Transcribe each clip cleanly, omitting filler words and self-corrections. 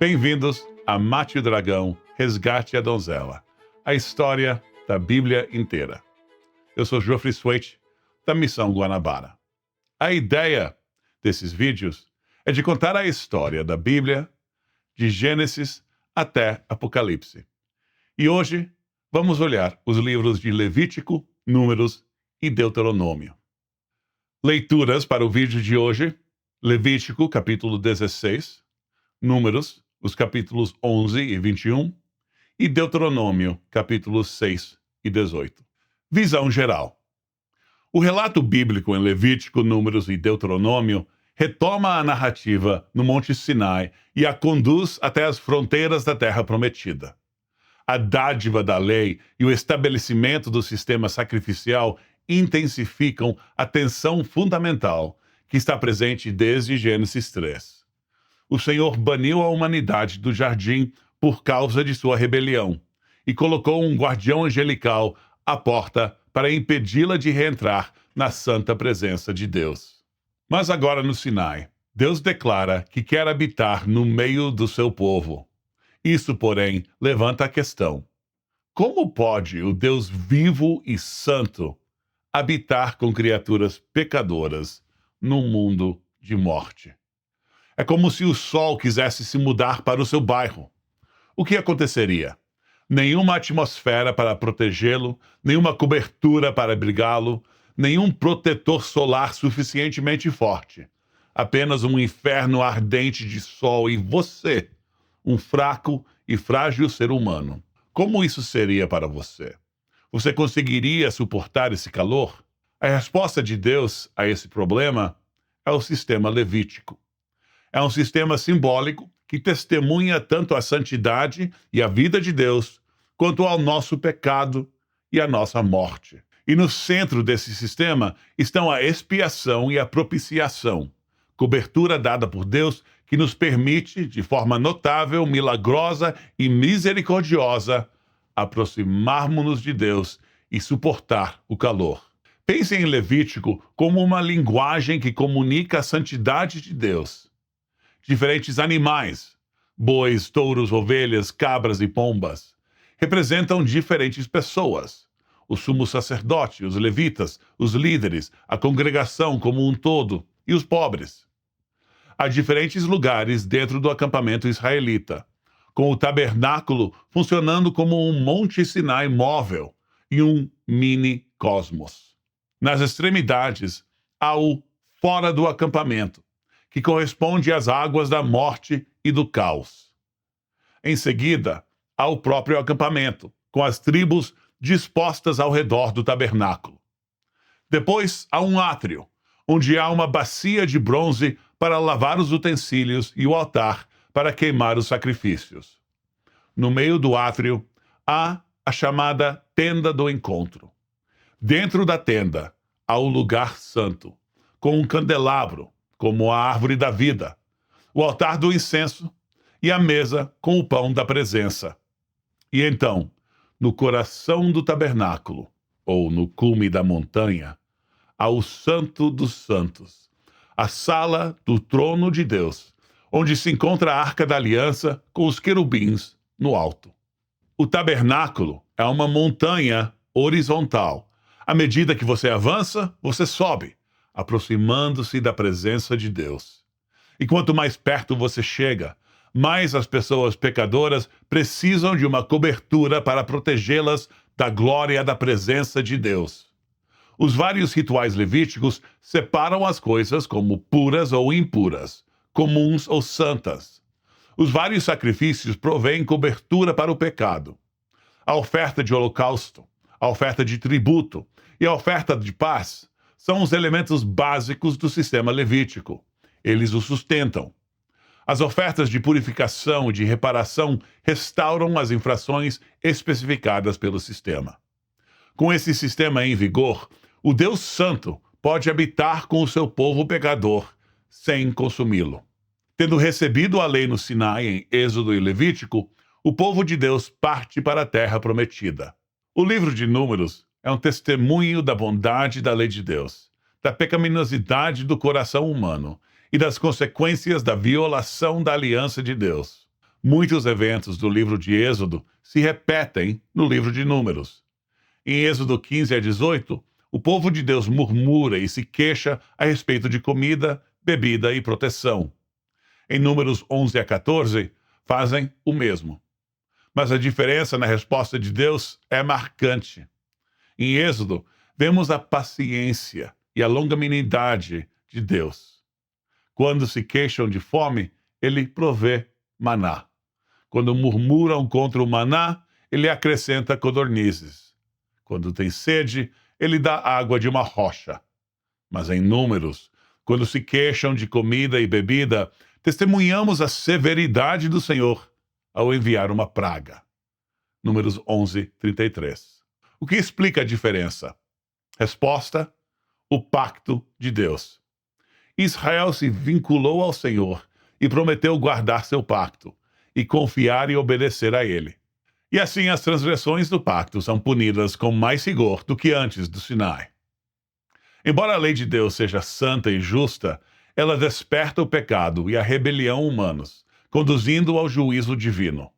Bem-vindos a Mate o Dragão, Resgate a Donzela, a história da Bíblia inteira. Eu sou Geoffrey Swaite, da Missão Guanabara. A ideia desses vídeos é de contar a história da Bíblia, de Gênesis até Apocalipse. E hoje vamos olhar os livros de Levítico, Números e Deuteronômio. Leituras para o vídeo de hoje: Levítico, capítulo 16, Números, os capítulos 11 e 21, e Deuteronômio, capítulos 6 e 18. Visão geral. O relato bíblico em Levítico, Números e Deuteronômio retoma a narrativa no Monte Sinai e a conduz até as fronteiras da Terra Prometida. A dádiva da lei e o estabelecimento do sistema sacrificial intensificam a tensão fundamental que está presente desde Gênesis 3. O Senhor baniu a humanidade do jardim por causa de sua rebelião e colocou um guardião angelical à porta para impedi-la de reentrar na santa presença de Deus. Mas agora no Sinai, Deus declara que quer habitar no meio do seu povo. Isso, porém, levanta a questão: como pode o Deus vivo e santo habitar com criaturas pecadoras num mundo de morte? É como se o sol quisesse se mudar para o seu bairro. O que aconteceria? Nenhuma atmosfera para protegê-lo, nenhuma cobertura para abrigá-lo, nenhum protetor solar suficientemente forte. Apenas um inferno ardente de sol e você, um fraco e frágil ser humano. Como isso seria para você? Você conseguiria suportar esse calor? A resposta de Deus a esse problema é o sistema levítico. É um sistema simbólico que testemunha tanto a santidade e a vida de Deus, quanto ao nosso pecado e a nossa morte. E no centro desse sistema estão a expiação e a propiciação, cobertura dada por Deus que nos permite, de forma notável, milagrosa e misericordiosa, aproximarmos-nos de Deus e suportar o calor. Pense em Levítico como uma linguagem que comunica a santidade de Deus. Diferentes animais, bois, touros, ovelhas, cabras e pombas, representam diferentes pessoas. O sumo sacerdote, os levitas, os líderes, a congregação como um todo e os pobres. Há diferentes lugares dentro do acampamento israelita, com o tabernáculo funcionando como um Monte Sinai móvel e um mini-cosmos. Nas extremidades, há o fora do acampamento, que corresponde às águas da morte e do caos. Em seguida, há o próprio acampamento, com as tribos dispostas ao redor do tabernáculo. Depois, há um átrio, onde há uma bacia de bronze para lavar os utensílios e o altar para queimar os sacrifícios. No meio do átrio, há a chamada Tenda do Encontro. Dentro da tenda, há o lugar santo, com um candelabro, como a árvore da vida, o altar do incenso e a mesa com o pão da presença. E então, no coração do tabernáculo, ou no cume da montanha, há o Santo dos Santos, a sala do trono de Deus, onde se encontra a Arca da Aliança com os querubins no alto. O tabernáculo é uma montanha horizontal. À medida que você avança, você sobe, aproximando-se da presença de Deus. E quanto mais perto você chega, mais as pessoas pecadoras precisam de uma cobertura para protegê-las da glória da presença de Deus. Os vários rituais levíticos separam as coisas como puras ou impuras, comuns ou santas. Os vários sacrifícios provêem cobertura para o pecado. A oferta de holocausto, a oferta de tributo e a oferta de paz são os elementos básicos do sistema levítico. Eles o sustentam. As ofertas de purificação e de reparação restauram as infrações especificadas pelo sistema. Com esse sistema em vigor, o Deus Santo pode habitar com o seu povo pecador, sem consumi-lo. Tendo recebido a lei no Sinai, em Êxodo e Levítico, o povo de Deus parte para a terra prometida. O livro de Números é um testemunho da bondade da lei de Deus, da pecaminosidade do coração humano e das consequências da violação da aliança de Deus. Muitos eventos do livro de Êxodo se repetem no livro de Números. Em Êxodo 15 a 18, o povo de Deus murmura e se queixa a respeito de comida, bebida e proteção. Em Números 11 a 14, fazem o mesmo. Mas a diferença na resposta de Deus é marcante. Em Êxodo, vemos a paciência e a longanimidade de Deus. Quando se queixam de fome, ele provê maná. Quando murmuram contra o maná, ele acrescenta codornizes. Quando tem sede, ele dá água de uma rocha. Mas em Números, quando se queixam de comida e bebida, testemunhamos a severidade do Senhor ao enviar uma praga. Números 11, 33. O que explica a diferença? Resposta: o pacto de Deus. Israel se vinculou ao Senhor e prometeu guardar seu pacto, e confiar e obedecer a ele. E assim as transgressões do pacto são punidas com mais rigor do que antes do Sinai. Embora a lei de Deus seja santa e justa, ela desperta o pecado e a rebelião humanos, conduzindo ao juízo divino.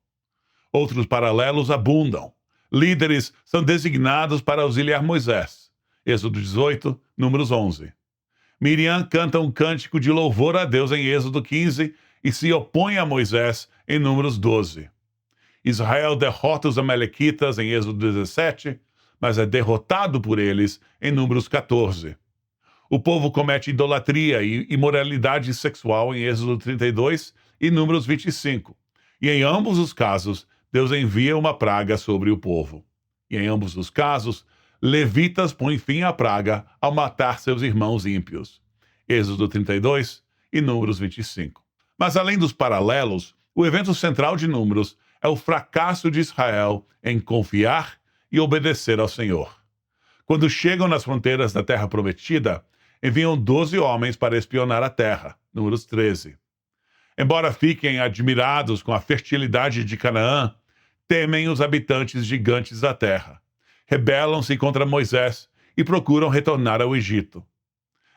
Outros paralelos abundam. Líderes são designados para auxiliar Moisés. Êxodo 18, Números 11. Miriam canta um cântico de louvor a Deus em Êxodo 15 e se opõe a Moisés em Números 12. Israel derrota os amalequitas em Êxodo 17, mas é derrotado por eles em Números 14. O povo comete idolatria e imoralidade sexual em Êxodo 32 e Números 25. E em ambos os casos, Deus envia uma praga sobre o povo. E em ambos os casos, levitas põem fim à praga ao matar seus irmãos ímpios. Êxodo 32 e Números 25. Mas além dos paralelos, o evento central de Números é o fracasso de Israel em confiar e obedecer ao Senhor. Quando chegam nas fronteiras da Terra Prometida, enviam 12 homens para espionar a terra. Números 13. Embora fiquem admirados com a fertilidade de Canaã, temem os habitantes gigantes da terra. Rebelam-se contra Moisés e procuram retornar ao Egito.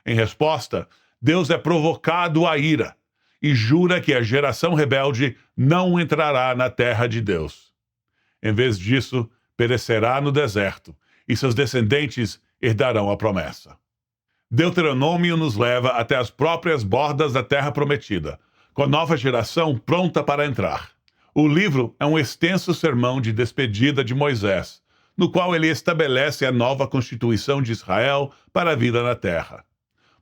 Em resposta, Deus é provocado à ira e jura que a geração rebelde não entrará na terra de Deus. Em vez disso, perecerá no deserto e seus descendentes herdarão a promessa. Deuteronômio nos leva até as próprias bordas da terra prometida, com a nova geração pronta para entrar. O livro é um extenso sermão de despedida de Moisés, no qual ele estabelece a nova constituição de Israel para a vida na terra.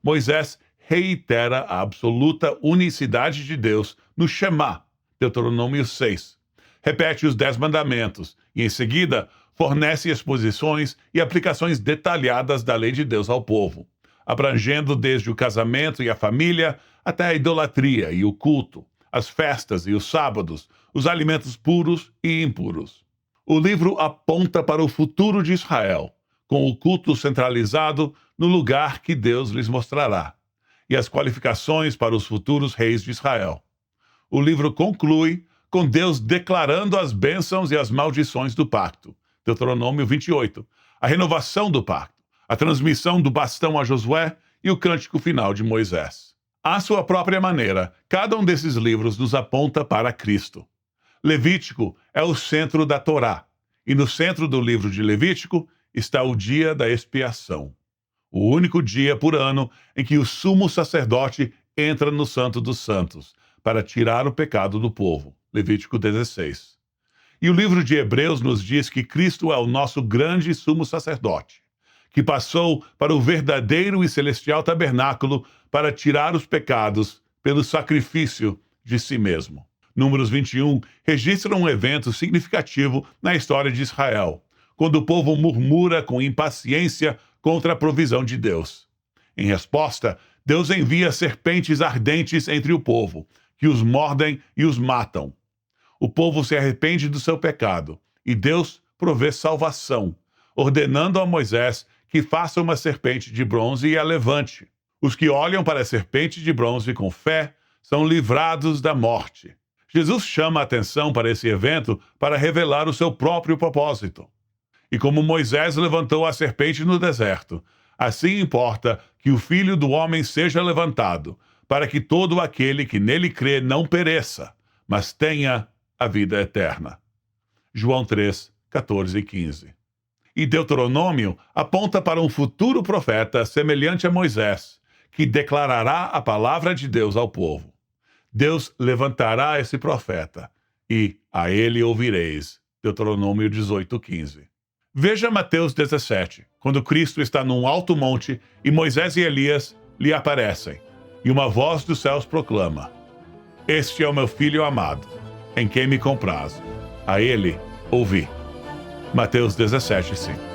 Moisés reitera a absoluta unicidade de Deus no Shema, Deuteronômio 6. Repete os 10 mandamentos e, em seguida, fornece exposições e aplicações detalhadas da lei de Deus ao povo, abrangendo desde o casamento e a família até a idolatria e o culto, as festas e os sábados, os alimentos puros e impuros. O livro aponta para o futuro de Israel, com o culto centralizado no lugar que Deus lhes mostrará, e as qualificações para os futuros reis de Israel. O livro conclui com Deus declarando as bênçãos e as maldições do pacto, Deuteronômio 28, a renovação do pacto, a transmissão do bastão a Josué e o cântico final de Moisés. À sua própria maneira, cada um desses livros nos aponta para Cristo. Levítico é o centro da Torá, e no centro do livro de Levítico está o dia da expiação, o único dia por ano em que o sumo sacerdote entra no Santo dos Santos para tirar o pecado do povo, Levítico 16. E o livro de Hebreus nos diz que Cristo é o nosso grande sumo sacerdote, que passou para o verdadeiro e celestial tabernáculo para tirar os pecados pelo sacrifício de si mesmo. Números 21 registra um evento significativo na história de Israel, quando o povo murmura com impaciência contra a provisão de Deus. Em resposta, Deus envia serpentes ardentes entre o povo, que os mordem e os matam. O povo se arrepende do seu pecado, e Deus provê salvação, ordenando a Moisés que faça uma serpente de bronze e a levante. Os que olham para a serpente de bronze com fé são livrados da morte. Jesus chama a atenção para esse evento para revelar o seu próprio propósito. E como Moisés levantou a serpente no deserto, assim importa que o Filho do Homem seja levantado, para que todo aquele que nele crê não pereça, mas tenha a vida eterna. João 3, 14 e 15. E Deuteronômio aponta para um futuro profeta semelhante a Moisés, que declarará a palavra de Deus ao povo. Deus levantará esse profeta, e a ele ouvireis. Deuteronômio 18, 15. Veja Mateus 17, quando Cristo está num alto monte e Moisés e Elias lhe aparecem, e uma voz dos céus proclama: Este é o meu filho amado, em quem me comprazo. A ele ouvi. Mateus 17, 5.